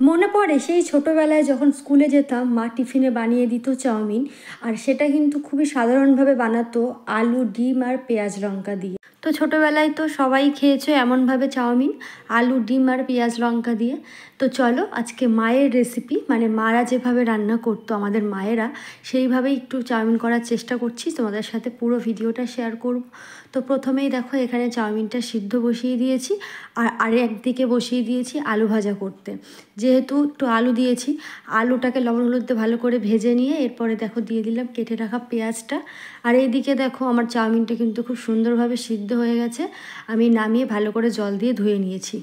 মনে পড়ে সেই ছোটোবেলায় যখন স্কুলে যেতাম, মা টিফিনে বানিয়ে দিত চাউমিন। আর সেটা কিন্তু খুবই সাধারণভাবে বানাতো, আলু, ডিম আর পেঁয়াজ লঙ্কা দিয়ে। তো ছোটোবেলায় তো সবাই খেয়েছো এমনভাবে চাউমিন, আলু, ডিম আর পেঁয়াজ লঙ্কা দিয়ে। তো চলো আজকে মায়ের রেসিপি, মানে মারা যেভাবে রান্না করতো আমাদের মায়েরা, সেইভাবেই একটু চাউমিন করার চেষ্টা করছি, তোমাদের সাথে পুরো ভিডিওটা শেয়ার করব। তো প্রথমেই দেখো এখানে চাউমিনটা সিদ্ধ বসিয়ে দিয়েছি, আর একদিকে বসিয়ে দিয়েছি আলু ভাজা করতে। যেহেতু একটু আলু দিয়েছি, আলুটাকে লবণ হলুদ দিয়ে ভালো করে ভেজে নিয়ে এরপরে দেখো দিয়ে দিলাম কেটে রাখা পেঁয়াজটা। আর এইদিকে দেখো আমার চাউমিনটা কিন্তু খুব সুন্দরভাবে সিদ্ধ হয়ে গেছে। আমি নামিয়ে ভালো করে জল দিয়ে ধুয়ে নিয়েছি।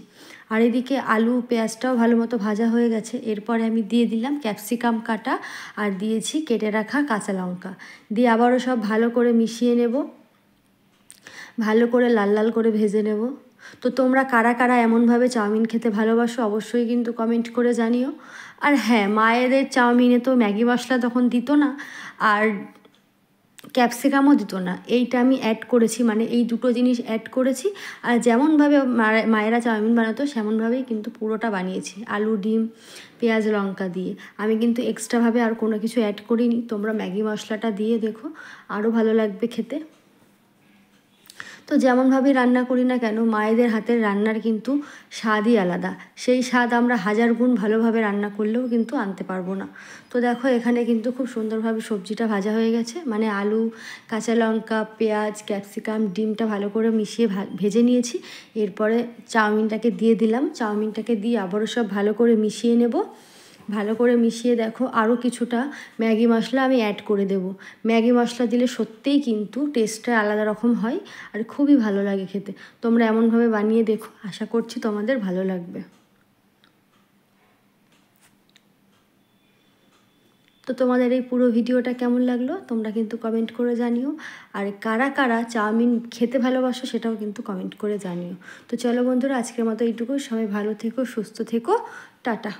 আর এদিকে আলু পেঁয়াজটাও ভালো মতো ভাজা হয়ে গেছে। এরপরে আমি দিয়ে দিলাম ক্যাপসিকাম কাটা, আর দিয়েছি কেটে রাখা কাঁচা লঙ্কা দিয়ে আবারও সব ভালো করে মিশিয়ে নেব, ভালো করে লাল লাল করে ভেজে নেব। তো তোমরা কারা কারা এমনভাবে চাউমিন খেতে ভালোবাসো অবশ্যই কিন্তু কমেন্ট করে জানিও। আর হ্যাঁ, মায়েদের চাউমিনে তো ম্যাগি মশলা তখন দিত না, আর ক্যাপসিকামও দিত না। এইটা আমি অ্যাড করেছি, মানে এই দুটো জিনিস অ্যাড করেছি। আর যেমনভাবে মায়েরা চাউমিন বানাতো সেমনভাবেই কিন্তু পুরোটা বানিয়েছি, আলু, ডিম, পেঁয়াজ লঙ্কা দিয়ে। আমি কিন্তু এক্সট্রাভাবে আর কোনো কিছু অ্যাড করিনি। তোমরা ম্যাগি মশলাটা দিয়ে দেখো, আরও ভালো লাগবে খেতে। তো যেমনভাবেই রান্না করি না কেন, মায়েদের হাতের রান্নার কিন্তু স্বাদই আলাদা। সেই স্বাদ আমরা হাজার গুণ ভালোভাবে রান্না করলেও কিন্তু আনতে পারবো না। তো দেখো এখানে কিন্তু খুব সুন্দরভাবে সবজিটা ভাজা হয়ে গেছে, মানে আলু, কাঁচা লঙ্কা, পেঁয়াজ, ক্যাপসিকাম, ডিমটা ভালো করে মিশিয়ে ভেজে নিয়েছি। এরপরে চাউমিনটাকে দিয়ে দিলাম, চাউমিনটাকে দিয়ে আবারও সব ভালো করে মিশিয়ে নেব। ভালো করে মিশিয়ে দেখো আরও কিছুটা ম্যাগি মশলা আমি অ্যাড করে দেব। ম্যাগি মশলা দিলে সত্যিই কিন্তু টেস্টটা আলাদা রকম হয়, আর খুবই ভালো লাগে খেতে। তোমরা এমনভাবে বানিয়ে দেখো, আশা করছি তোমাদের ভালো লাগবে। তো তোমাদের এই পুরো ভিডিওটা কেমন লাগলো তোমরা কিন্তু কমেন্ট করে জানিও। আর কারা কারা চাউমিন খেতে ভালোবাসো সেটাও কিন্তু কমেন্ট করে জানিও। তো চলো বন্ধুরা, আজকের মতো এইটুকু। সবাই ভালো থেকো, সুস্থ থেকো, টাটা।